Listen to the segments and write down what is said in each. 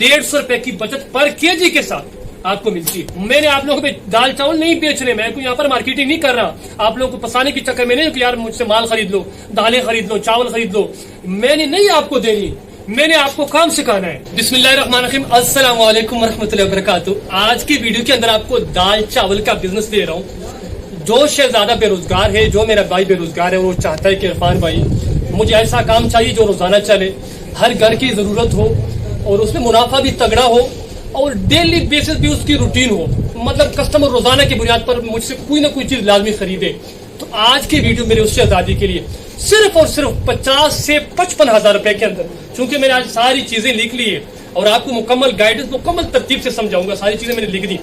150 रुपए की बचत पर केजी के साथ आपको मिलती है। मैंने आप लोगों पे दाल चावल नहीं बेच रहे, मैं कोई यहाँ पर मार्केटिंग नहीं कर रहा आप लोगों को फंसाने के चक्कर में नहीं कि यार मुझसे माल खरीद लो, दालें खरीद लो, चावल खरीद लो। मैंने नहीं आपको देनी, मैंने आपको काम सिखाना है। बिस्मिल्लाहिर्रहमानिर्रहीम, अस्सलाम वालेकुम वरहमतुल्लाहि वबरकातुहू। आज की वीडियो के अंदर आपको दाल चावल का बिजनेस दे रहा हूँ। जो शहजादा बेरोजगार है, जो मेरा भाई बेरोजगार है, वो चाहता है कि इरफान भाई मुझे ऐसा काम चाहिए जो रोजाना चले, हर घर की जरूरत हो और उसमें मुनाफा भी तगड़ा हो और डेली बेसिस भी उसकी रूटीन हो, मतलब कस्टमर रोजाना की बुनियाद पर मुझसे कोई ना कोई चीज लाजमी खरीदे। तो आज की वीडियो मेरे उस शहजादी के लिए सिर्फ और सिर्फ 50 से 55 हजार रुपए के अंदर, क्योंकि मैंने आज सारी चीजें लिख ली है और आपको मुकम्मल गाइडेंस मुकम्मल तरतीब से समझाऊंगा। सारी चीजें मैंने लिख दी।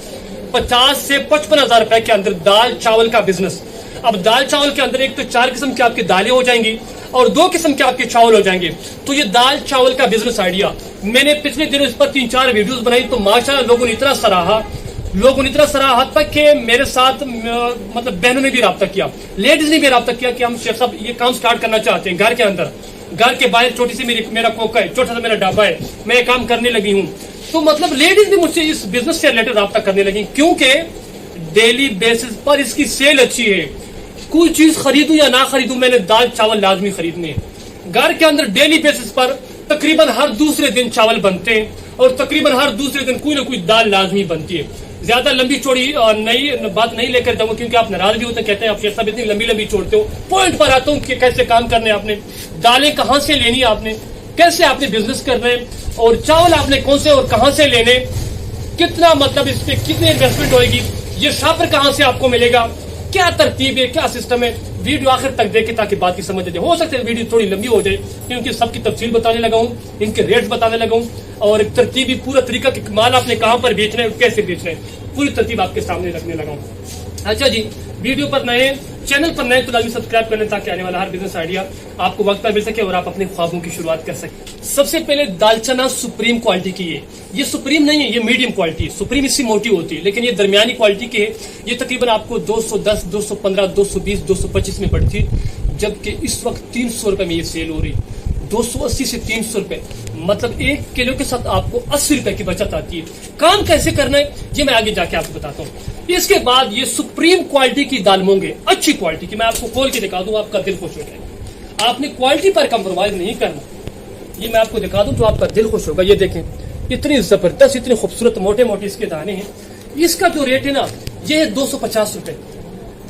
50 से 55 हजार रुपए के अंदर दाल चावल का बिजनेस। अब दाल चावल के अंदर एक तो 4 किस्म की आपकी दालें हो जाएंगी और 2 किस्म के आपके चावल हो जाएंगे। तो ये दाल चावल का बिजनेस आइडिया मैंने पिछले दिनों इस पर 3-4 वीडियोस बनाई, तो माशाल्लाह लोगों ने इतना सराहा तक कि मेरे साथ मतलब बहनों ने भी राब्ता किया, लेडीज ने भी राब्ता किया कि हम शेख साहब ये काम स्टार्ट करना चाहते हैं। घर के अंदर, घर के बाहर छोटी सी मेरा कोका है, छोटा सा मेरा ढाबा है, मैं काम करने लगी हूँ। तो मतलब लेडीज भी मुझसे इस बिजनेस से रिलेटेड राब्ता करने लगी, क्योंकि डेली बेसिस पर इसकी सेल अच्छी है। कोई चीज खरीदूं या ना खरीदूं, मैंने दाल चावल लाजमी खरीदने हैं। घर के अंदर डेली बेसिस पर तकरीबन हर दूसरे दिन चावल बनते हैं और तकरीबन हर दूसरे दिन कोई ना कोई दाल लाजमी बनती है। ज्यादा लंबी चौड़ी नई बात नहीं लेकर जाऊंगा, क्योंकि आप नाराज भी होते हैं, कहते हैं आप शेख साहब इतनी लंबी छोड़ते हो। पॉइंट पर आता हूँ कि कैसे काम करने आपने, दालें कहाँ से लेनी है आपने, कैसे आपने बिजनेस करना है और चावल आपने कौन से और कहाँ से लेने, कितना मतलब इस पे कितनी इन्वेस्टमेंट होगी, ये शापर कहाँ से आपको मिलेगा, क्या तरतीब है, क्या सिस्टम है। वीडियो आखिर तक देखे ताकि बात की समझ आ जाए। हो सकता है वीडियो थोड़ी लंबी हो जाए, क्योंकि सबकी तफसील बताने लगा हूँ, इनके रेट्स बताने लगा हूँ और एक तरतीबी पूरा तरीका कि माल आपने कहाँ पर बेचना है, कैसे बेचना है, पूरी तरतीब आपके सामने रखने लगा हूँ। अच्छा जी, वीडियो पर नए, चैनल पर नए तो लाजमी सब्सक्राइब कर लें ताकि आने वाला हर बिजनेस आइडिया आपको वक्त पर मिल सके और आप अपने ख्वाबों की शुरुआत कर सके। सबसे पहले दालचना सुप्रीम क्वालिटी की है। ये सुप्रीम नहीं है, ये मीडियम क्वालिटी है। सुप्रीम इससे मोटी होती है, लेकिन ये दरमियानी क्वालिटी की है। ये तकरीबन आपको 210, 215, 220, 225 में पड़ती है, जबकि इस वक्त 300 रुपए में ये सेल हो रही है। 280 से 300 रुपए, मतलब 1 किलो के साथ आपको 80 रुपए की बचत आती है। काम कैसे करना है ये मैं आगे जाके आपको बताता हूँ। इसके बाद ये सुप्रीम क्वालिटी की दाल मूंग है, अच्छी क्वालिटी की। मैं आपको खोल के दिखा दूं, आपका दिल खुश हो जाएगा। आपने क्वालिटी पर कंप्रोमाइज नहीं करना, ये मैं आपको दिखा दूं तो आपका दिल खुश होगा। ये देखें, इतनी जबरदस्त, इतनी खूबसूरत मोटे मोटे इसके दाने हैं। इसका जो रेट है ना, ये है 250 रुपए।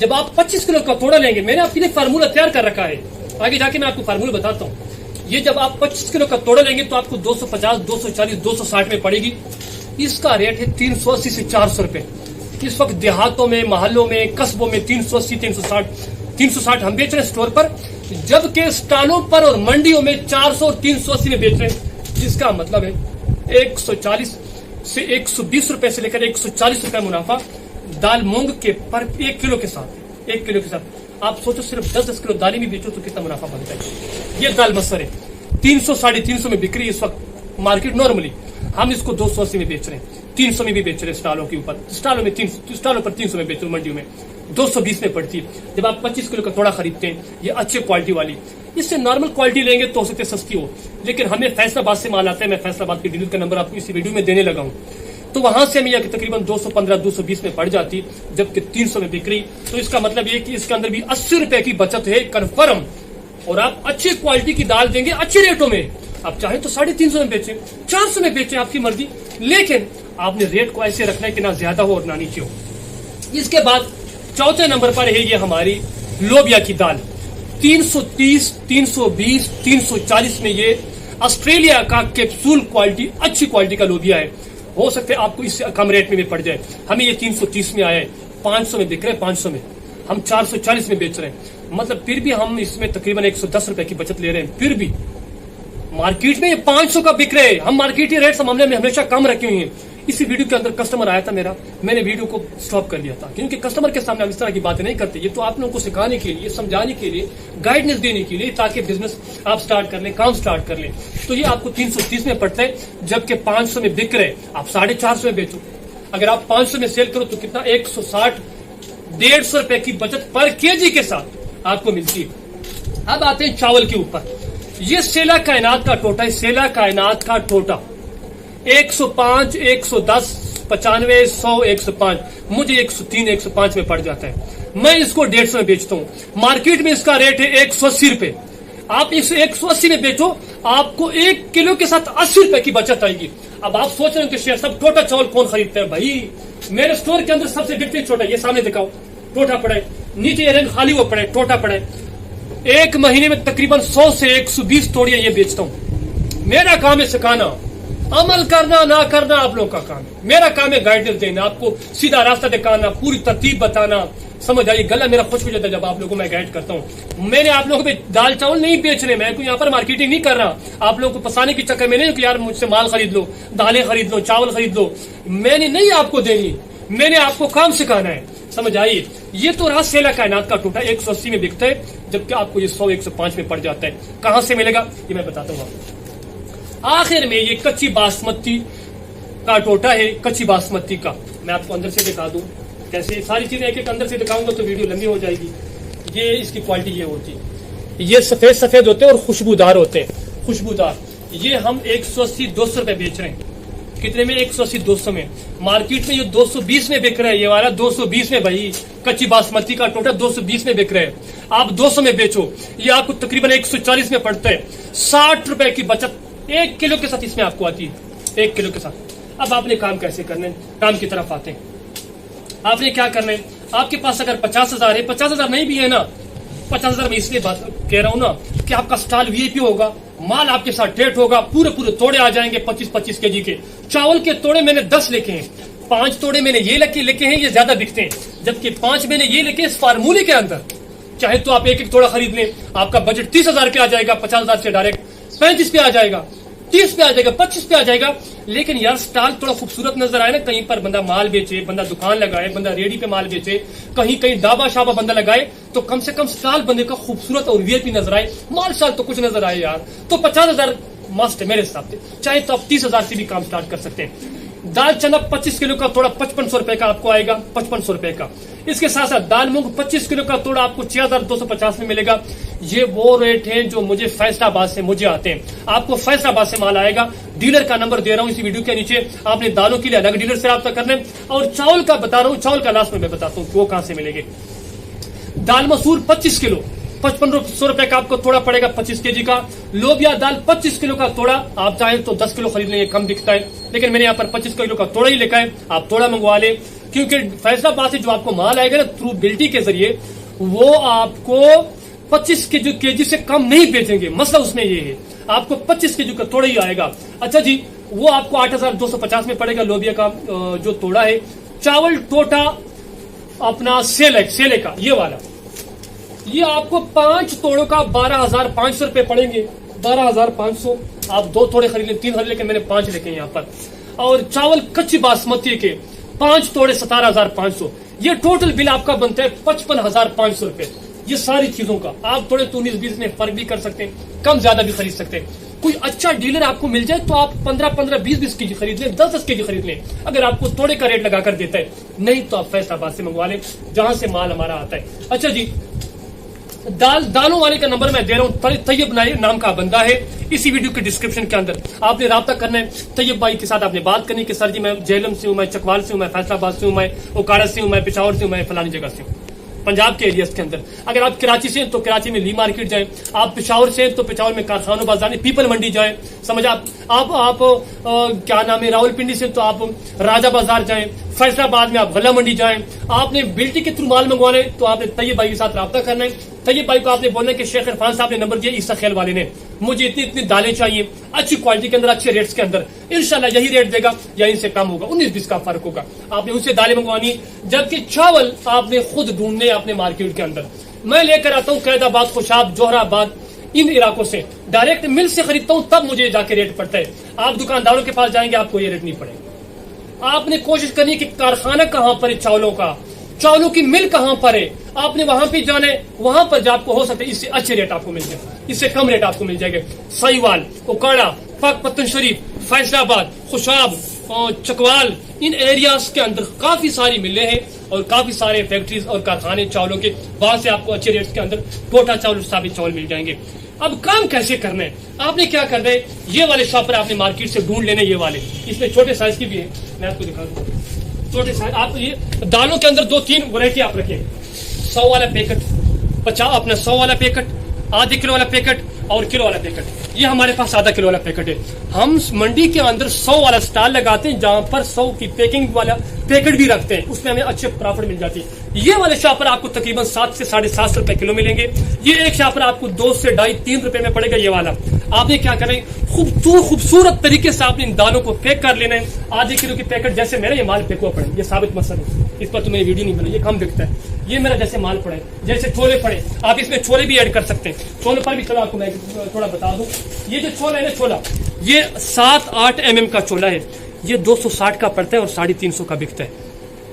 जब आप 25 किलो का तोड़ा लेंगे, मैंने आपके लिए फार्मूला तैयार कर रखा है, आगे जाके मैं आपको फार्मूला बताता हूँ। ये जब आप 25 किलो का तोड़ा लेंगे तो आपको 250, 240, 260 में पड़ेगी। इसका रेट है 380 से 400 रुपए। इस वक्त देहातों में, मोहल्लों में, कस्बों में 380, 360 हम बेच रहे हैं स्टोर पर, जबकि स्टॉलों पर और मंडियों में 400 और 380 में बेच रहे हैं। जिसका मतलब है 140 से 120 रुपए से लेकर 140 रुपए मुनाफा दाल मूंग के पर 1 किलो के साथ। 1 किलो के साथ आप सोचो, सिर्फ 10-10 किलो दालें भी बेचो तो कितना मुनाफा बनता है। ये दाल मसर है 300, 350 में बिक्री इस वक्त मार्केट। नॉर्मली हम इसको 280 में बेच रहे हैं, 300 में भी बेच रहे हैं स्टॉलों के ऊपर। स्टॉलों पर 300 में बेच रहे, मंडियों में 220 में पड़ती है। जब आप 25 किलो का थोड़ा खरीदते हैं, ये अच्छे क्वालिटी वाली, इससे नॉर्मल क्वालिटी लेंगे तो हो सकते सस्ती हो, लेकिन हमें फैसलाबाद से माल आता है। मैं फैसलाबाद के डीलर का नंबर आपको इसी वीडियो में देने लगा हूँ। तो वहां से हमें यह तकरीबन 215, 220 में पड़ जाती, जबकि 300 में बिक्री। तो इसका मतलब ये कि इसके अंदर भी 80 रुपए की बचत है कन्फर्म। और आप अच्छी क्वालिटी की दाल देंगे अच्छे रेटों में। आप चाहे तो 350 में बेचें, 400 में बेचें, आपकी मर्जी, लेकिन आपने रेट को ऐसे रखना है कि ना ज्यादा हो और ना नीचे हो। इसके बाद चौथे नंबर पर है ये हमारी लोबिया की दाल। 330, 320, 340 में ये ऑस्ट्रेलिया का कैप्सूल क्वालिटी, अच्छी क्वालिटी का लोबिया है। हो सकता है आपको इससे कम रेट में भी पड़ जाए। हमें ये 330 में आया है, 500 में बिक रहे हैं, 500 में हम 440 में बेच रहे हैं। मतलब फिर भी हम इसमें तकरीबन 110 रुपए की बचत ले रहे हैं। फिर भी मार्केट में ये 500 का बिक रहे हैं। हम मार्केटी रेट मामले में हमेशा कम रखे हुए हैं। इसी वीडियो के अंदर कस्टमर आया था मेरा, मैंने वीडियो को स्टॉप कर दिया था, क्योंकि कस्टमर के सामने हम इस तरह की बातें नहीं करते। ये तो आप लोगों को सिखाने के लिए, समझाने के लिए, गाइडेंस देने के लिए, ताकि बिजनेस आप स्टार्ट कर लें, काम स्टार्ट कर लें। तो ये आपको 330 में पड़ता है, जबकि 500 में बिक रहे, आप 450 में बेचो। अगर आप 500 में सेल करो तो कितना, 160, 150 रुपए की बचत पर केजी के साथ आपको मिलती है। अब आते हैं चावल के ऊपर। ये सेला कायनात का टोटा है, सेला कायनात का टोटा। 105, 110, 95, 100, 105, मुझे 103, 105 में पड़ जाता है। मैं इसको 150 में बेचता हूं। मार्केट में इसका रेट है 180 रुपए। आप इस 180 में बेचो, आपको 1 किलो के साथ 80 रुपए की बचत आएगी। अब आप सोच रहे हो कि शेयर सब टोटा चावल कौन खरीदता है? भाई मेरे स्टोर के अंदर सबसे बिकते छोटा, ये सामने दिखाओ, टोटा पड़ा है, नीचे ये रंग खाली वो पड़ा है, टोटा पड़ा है। एक महीने में तकरीबन 100 से 120 तोड़ियां ये बेचता हूं। मेरा काम है सिखाना, अमल करना ना करना आप लोग का काम है। मेरा काम है गाइडेंस देना, आपको सीधा रास्ता दिखाना, पूरी तरतीब बताना। समझ आइए, गला मेरा खुश हो जाता है जब आप लोगों को मैं गाइड करता हूं। मैंने आप लोगों को दाल चावल नहीं बेच रहे, मैं कोई यहाँ पर मार्केटिंग नहीं कर रहा आप लोगों को फंसाने के चक्कर में नहीं कि यार मुझसे माल खरीद लो, दालें खरीद लो, चावल खरीद लो। मैंने नहीं आपको देनी, मैंने आपको काम सिखाना है। समझ आइए, ये तो रहा सेला कायनात का टोटा, 180 में बिकता है, जबकि आपको ये 100, 105 में पड़ जाता है। कहां से मिलेगा ये मैं बताता हूं आपको। आखिर में ये कच्ची बासमती का टोटा है, कच्ची बासमती का। मैं आपको अंदर से दिखा दूं कैसे, सारी चीजें एक एक अंदर से दिखाऊंगा तो वीडियो लंबी हो जाएगी। ये इसकी क्वालिटी ये होती है, ये सफेद सफेद होते हैं और खुशबूदार होते हैं, खुशबूदार। ये हम 180, 200 रुपए बेच रहे हैं। कितने में? 180, 200 में। मार्केट में ये 220 में बिक रहा है, ये वाला 220 में। भाई कच्ची बासमती का टोटा 220 में बिक रहा है, आप 200 में बेचो, ये आपको तकरीबन 140 में पड़ता है। 60 रुपए की बचत 1 किलो के साथ इसमें आपको आती है, 1 किलो के साथ। अब आपने काम कैसे करना है? काम की तरफ आते हैं। आपने क्या करना है? आपके पास अगर 50,000 है, 50,000 नहीं भी है ना, 50,000 में इसलिए बात कह रहा हूं ना कि आपका स्टॉल वीआईपी होगा, माल आपके साथ रेट होगा, पूरे पूरे तोड़े आ जाएंगे 25-25 केजी के। चावल के तोड़े मैंने 10 लेके हैं, 5 तोड़े मैंने ये लेके हैं, ये ज्यादा बिकते हैं, जबकि 5 मैंने ये लेके इस फार्मूले के अंदर। चाहे तो आप एक एक तोड़ा खरीद लें, आपका बजट 30,000 पे आ जाएगा, 50,000 से डायरेक्ट 35 पे आ जाएगा, 30 पे आ जाएगा, 25 पे आ जाएगा। लेकिन यार स्टॉल थोड़ा खूबसूरत नजर आए ना, कहीं पर बंदा माल बेचे, बंदा दुकान लगाए, बंदा रेडी पे माल बेचे, कहीं कहीं डाबा शाबा बंदा लगाए, तो कम से कम स्टॉल बंदे का खूबसूरत और वीआईपी नजर आए, माल शाल तो कुछ नजर आए यार। तो 50,000 मस्ट है मेरे हिसाब से। चाहे तो आप 30,000 से भी काम स्टार्ट कर सकते हैं। दाल चना 25 किलो का तोड़ा 5500 रुपए का आपको आएगा, 5500 रुपए का। इसके साथ साथ दाल मूंग 25 किलो का तोड़ा आपको 6250 में मिलेगा। ये वो रेट है जो मुझे फैसलाबाद से मुझे आते हैं। आपको फैसलाबाद से माल आएगा। डीलर का नंबर दे रहा हूं इसी वीडियो के नीचे, आपने दालों के लिए अलग डीलर से रब्ता करना है। और चावल का बता रहा हूं, चावल का लास्ट में मैं बताता हूं वो कहां से मिलेंगे। दाल मसूर 25 किलो 5500 रुपए का आपको तोड़ा पड़ेगा, 25 केजी का। लोबिया दाल 25 किलो का तोड़ा, आप चाहें तो 10 किलो खरीद लेंगे, कम दिखता है, लेकिन मैंने यहाँ पर 25 किलो का तोड़ा ही लिखा है, आप तोड़ा मंगवा ले। क्योंकि फैसलाबाद से जो आपको माल आएगा ना थ्रू बिल्टी के जरिए, वो आपको 25 केजी से कम नहीं बेचेंगे। मसला उसमें ये है, आपको 25 केजी का तोड़ा ही आएगा। अच्छा जी, वो आपको 8250 में पड़ेगा लोबिया का जो तोड़ा है। चावल टोटा अपना सेले का ये वाला, ये आपको 5 तोड़ों का 12,500 रुपए पड़ेंगे, 12,500। आप 2 तोड़े खरीद लें, 3 खरीद, लेकिन मैंने 5 लेके यहाँ पर। और चावल कच्ची बासमती के 5 तोड़े 17,500। ये टोटल बिल आपका बनता है 55,500 रुपए। ये सारी चीजों का आप थोड़े 19-20 में फर्क भी कर सकते हैं, कम ज्यादा भी खरीद सकते हैं। कोई अच्छा डीलर आपको मिल जाए तो आप 15-15, 20-20 केजी खरीद लें, 10-10 केजी खरीद लें, अगर आपको थोड़े का रेट लगाकर देता है। नहीं तो आप फैसलाबाद से मंगवा लें, जहां से माल हमारा आता है। अच्छा जी, दालों वाले का नंबर मैं दे रहा हूं, तैयब नाम का बंदा है, इसी वीडियो के डिस्क्रिप्शन के अंदर आपने राब्ता करना है। तैयब भाई के साथ आपने बात करनी कि सर जी मैं जेलम से हूं, मैं चकवाल से हूं, मैं फैसलाबाद से हूं, मैं ओकारा से हूं, मैं पिशावर से हूं, मैं फलानी जगह से हूं, पंजाब के एरियाज के अंदर। अगर आप कराची से हैं तो कराची में ली मार्केट जाएं, आप पिशावर से हैं तो पिशावर में कारखानों बाजार पीपल मंडी जाएं, समझ आप क्या नाम है, रावलपिंडी से तो आप राजा बाजार जाएं, फैसलाबाद में आप गला मंडी जाएं। आपने बिल्टी के थ्रू माल मंगवाना है तो आपने तैयब भाई के साथ रब्ता करना है। तैयब भाई को आपने बोलना है कि शेख इरफान साहब ने नंबर दिया ईसा खेल वाले ने, मुझे इतनी इतनी दालें चाहिए, अच्छी क्वालिटी के अंदर, अच्छे रेट्स के अंदर, इंशाल्लाह यही रेट देगा या इनसे कम होगा, 19-20 का फर्क होगा। आपने उनसे दालें मंगवानी, जबकि चावल आपने खुद ढूंढने अपने मार्केट के अंदर। मैं लेकर आता हूँ कैदाबाद, खुशाब, जोहराबाद, इन इलाकों से डायरेक्ट मिल से खरीदता हूँ, तब मुझे जाके रेट पड़ता है। आप दुकानदारों के पास जाएंगे आपको ये रेट नहीं पड़ेगा। आपने कोशिश करनी है कि कारखाना कहां पर है चावलों का, चावलों की मिल कहां पर है, आपने वहां पे जाने, वहां पर जब आपको हो सकता है इससे अच्छे रेट आपको मिल जाए, इससे कम रेट आपको मिल जाएंगे। साहिवाल, ओकाड़ा, पाकपत्तन शरीफ, फैसलाबाद, खुशाब, चकवाल, इन एरियाज के अंदर काफी सारी मिलें हैं और काफी सारे फैक्ट्रीज और कारखाने चावलों के, वहां से आपको अच्छे रेट्स के अंदर टोटा चावल, साबित चावल मिल जाएंगे। अब काम कैसे करना है, आपने क्या करना है, ये वाले शॉपर आपने मार्केट से ढूंढ लेने, ये वाले, इसमें छोटे साइज की भी है, मैं आपको दिखा दूँ छोटे साइज। आप ये दालों के अंदर 2-3 वैरायटी आप रखें, 100 वाला पैकेट, 50 अपना 100 वाला पैकेट, आधे किलो वाला पैकेट और किलो वाला पैकेट। ये हमारे पास आधा किलो वाला पैकेट है। हम मंडी के अंदर 100 वाला स्टॉल लगाते हैं, जहां पर 100 की पैकिंग वाला पैकेट भी रखते हैं, उसमें हमें अच्छे प्रॉफिट मिल जाती है। ये वाले शॉपर आपको तकरीबन 7 से 7.5 रुपए किलो मिलेंगे। ये एक शॉपर आपको 2 से 2.5-3 रुपए में पड़ेगा। ये वाला आपने क्या करना है, खूबसूरत तरीके से आपने इन दालों को पैक कर लेना है। आधे किलो की पैकेट जैसे मेरा ये माल फेंकवा पड़े, ये साबित मसला है, इस पर तो मैंने वीडियो नहीं बनाई, ये कम दिखता है। ये मेरा जैसे माल पड़े, जैसे छोले पड़े, आप इसमें छोले भी ऐड कर सकते हैं। छोले पर भी चलो आपको मैं थोड़ा बता दूं, ये जो छोला है ना, छोला ये 7-8 mm का छोला है, ये 260 का पड़ता है और 350 का बिकता है।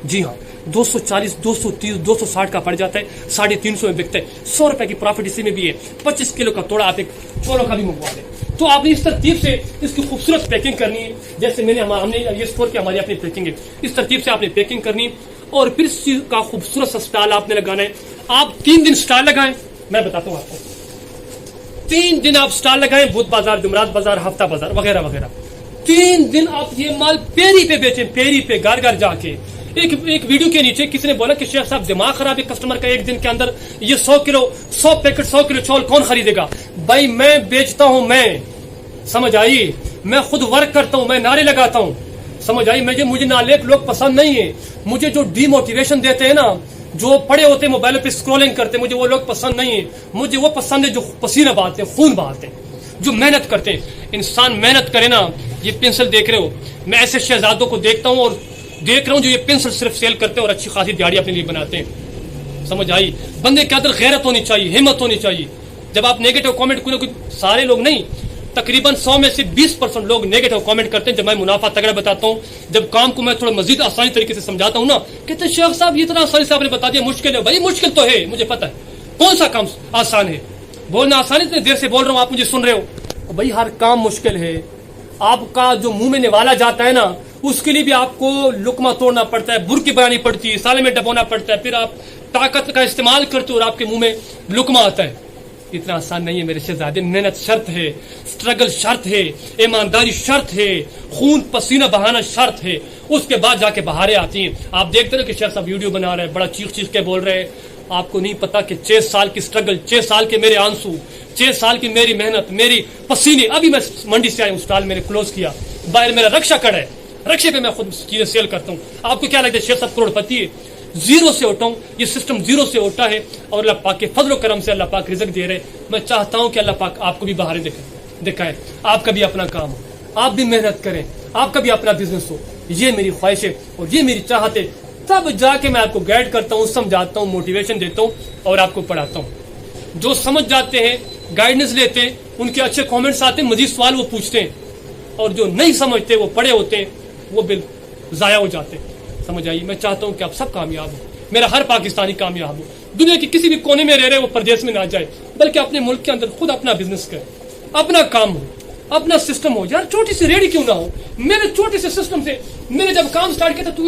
जी हाँ, 240, 230, 260 का पड़ जाता है, 350 में बिकता है। 100 रुपए की प्रॉफिट इसी में भी है। 25 किलो का तोड़ा आप एक छोलों का भी मंगवा दें। तो आपने इस तरतीब से इसकी खूबसूरत पैकिंग करनी है, जैसे हमने ये स्टोर की हमारी अपनी पैकिंग है, इस तरतीब से आपने पैकिंग करनी और फिर का खूबसूरत सा स्टॉल आपने लगाना है। आप 3 दिन स्टॉल लगाएं, मैं बताता हूँ आपको। 3 दिन आप स्टॉल लगाएं, बुध बाजार, जुमरात बाजार, हफ्ता बाजार वगैरह वगैरह। 3 दिन आप ये माल पेरी पे बेचें, पेरी पे, घर घर जाके। एक वीडियो के नीचे किसी ने बोला कि शेख साहब दिमाग खराब है कस्टमर का, एक दिन के अंदर ये 100 पैकेट 100 किलो चौल कौन खरीदेगा। भाई मैं बेचता हूं, मैं समझ आई, मैं खुद वर्क करता हूं, मैं नारे लगाता हूं, समझ आई। मुझे नालेक लोग पसंद नहीं है, मुझे जो डीमोटिवेशन देते हैं ना, जो पड़े होते हैं मोबाइल पे स्क्रॉलिंग करते, मुझे वो लोग पसंद नहीं है। मुझे वो पसंद है जो पसीना बहाते हैं, खून बहाते हैं, जो मेहनत करते हैं। इंसान मेहनत करे ना। ये पेंसिल देख रहे हो, मैं ऐसे शहजादों को देखता हूं और देख रहा हूं जो ये पेंसिल सिर्फ सेल करते हैं और अच्छी खासी दिहाड़ी अपने लिए बनाते हैं, समझ आई। बंदे के अंदर गैरत होनी चाहिए, हिम्मत होनी चाहिए। जब आप नेगेटिव कमेंट, कोई सारे लोग नहीं, तकरीबन 100 में से 20% लोग नेगेटिव कमेंट करते हैं। जब मैं मुनाफा तगड़ा बताता हूँ, जब काम को मैं थोड़ा मजीद आसानी तरीके से समझाता हूँ ना, कहते शेख साहब ये इतना आसानी से आपने बता दिया, मुश्किल है। भाई मुश्किल तो है, मुझे पता है। कौन सा काम आसान है? बोलना आसान है, इतनी देर से बोल रहा हूँ, आप मुझे सुन रहे हो। भाई हर काम मुश्किल है। आपका जो मुंह में निवाला जाता है ना, उसके लिए भी आपको लुकमा तोड़ना पड़ता है, बुरकी बनानी पड़ती है, साले में डबोना पड़ता है, फिर आप ताकत का इस्तेमाल करते हो और आपके मुंह में लुकमा आता है। इतना आसान नहीं है मेरे शहजादे। मेहनत शर्त है, स्ट्रगल शर्त है, ईमानदारी शर्त है, खून पसीना बहाना शर्त है, उसके बाद जाके बहारें आती हैं। आप देखते हो कि शेख साहब वीडियो बना रहे हैं, बड़ा चीख के बोल रहे हैं। आपको नहीं पता कि 6 साल की स्ट्रगल, 6 साल के मेरे आंसू, 6 साल की मेरी मेहनत, मेरी पसीने। अभी मैं मंडी से आया हूँ, स्टॉल मैंने क्लोज किया, बाहर मेरा रक्षा कड़ा है, रक्षे पे मैं खुद चीजें सेल करता हूँ। आपको क्या लगता है शेख साहब करोड़पति है? जीरो से उठा हूं, ये सिस्टम जीरो से उठा है और अल्लाह पाक के फजल करम से अल्लाह पाक रिज़्क़ दे रहे। मैं चाहता हूं कि अल्लाह पाक आपको भी बाहर दिखाए, आपका भी अपना काम हो, आप भी मेहनत करें, आपका भी अपना बिजनेस हो। ये मेरी ख्वाहिश है और ये मेरी चाहत है। तब जाके मैं आपको गाइड करता हूँ, समझाता हूँ, मोटिवेशन देता हूँ और आपको पढ़ाता हूँ। जो समझ जाते हैं, गाइडेंस लेते हैं, उनके अच्छे कॉमेंट्स आते हैं, मजीद सवाल वो पूछते हैं, और जो नहीं समझते, वो पढ़े होते हैं, वो बिल जाया हो जाते हैं। समझ आइए। मैं चाहता हूं कि आप सब कामयाब हो, मेरा हर पाकिस्तानी कामयाब हो, दुनिया के किसी भी कोने में रह रहे वो प्रदेश में ना जाए, बल्कि अपने मुल्क के अंदर खुद अपना बिजनेस करे, अपना काम हो, अपना सिस्टम हो। यार छोटी सी रेडी क्यों ना हो? मेरे छोटे से सिस्टम से मैंने जब काम स्टार्ट किया था, तो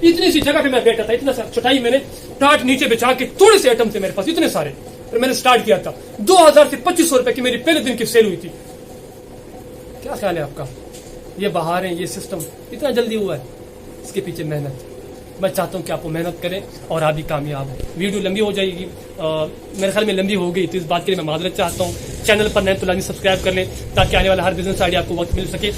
इतनी सी जगह पे मैं बैठा था, इतना सा चटाई मैंने टाट नीचे बिछा के, थोड़े से आइटम थे मेरे पास, इतने सारे, और मैंने स्टार्ट किया था। 2000 से 2500 रुपए की मेरी पहले दिन की सेल हुई थी। क्या ख्याल है आपका? ये बहार है, ये सिस्टम इतना जल्दी हुआ है, इसके पीछे मेहनत। मैं चाहता हूं कि आप वो मेहनत करें और आप भी कामयाब हो। वीडियो लंबी हो जाएगी, मेरे ख्याल में लंबी हो गई, तो इस बात के लिए मैं माजरत चाहता हूं। चैनल पर नए तो लाजमी सब्सक्राइब कर लें, ताकि आने वाला हर बिजनेस आइडिया आपको वक्त मिल सके।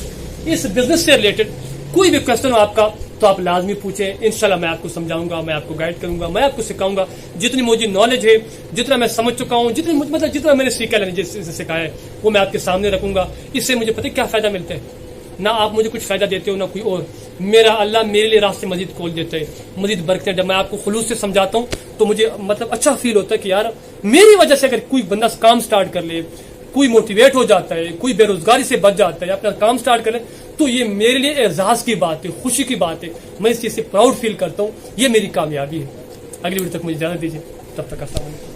इस बिजनेस से रिलेटेड कोई भी क्वेश्चन हो आपका, तो आप लाजमी पूछें। इंशाल्लाह मैं आपको समझाऊंगा, मैं आपको गाइड करूंगा, मैं आपको सिखाऊंगा। जितनी मुझे नॉलेज है, जितना मैं समझ चुका हूं, जितना मैंने सीखा है, जिससे सिखाया है, वो मैं आपके सामने रखूंगा। इससे मुझे पता है क्या फायदा मिलता है। ना आप मुझे कुछ फायदा देते हो, ना कोई और। मेरा अल्लाह मेरे लिए रास्ते मजीद खोल देते हैं, मजीद बरकतें। जब मैं आपको खुलूस से समझाता हूँ, तो मुझे अच्छा फील होता है कि यार मेरी वजह से अगर कोई बंदा काम स्टार्ट कर ले, कोई मोटिवेट हो जाता है, कोई बेरोजगारी से बच जाता है, अपना काम स्टार्ट कर ले, तो ये मेरे लिए एजाज की बात है, खुशी की बात है। मैं इस चीज से प्राउड फील करता हूँ। ये मेरी कामयाबी है। अगली वीडियो तक मुझे इजाजत दीजिए, तब तक अस्सलाम वालेकुम।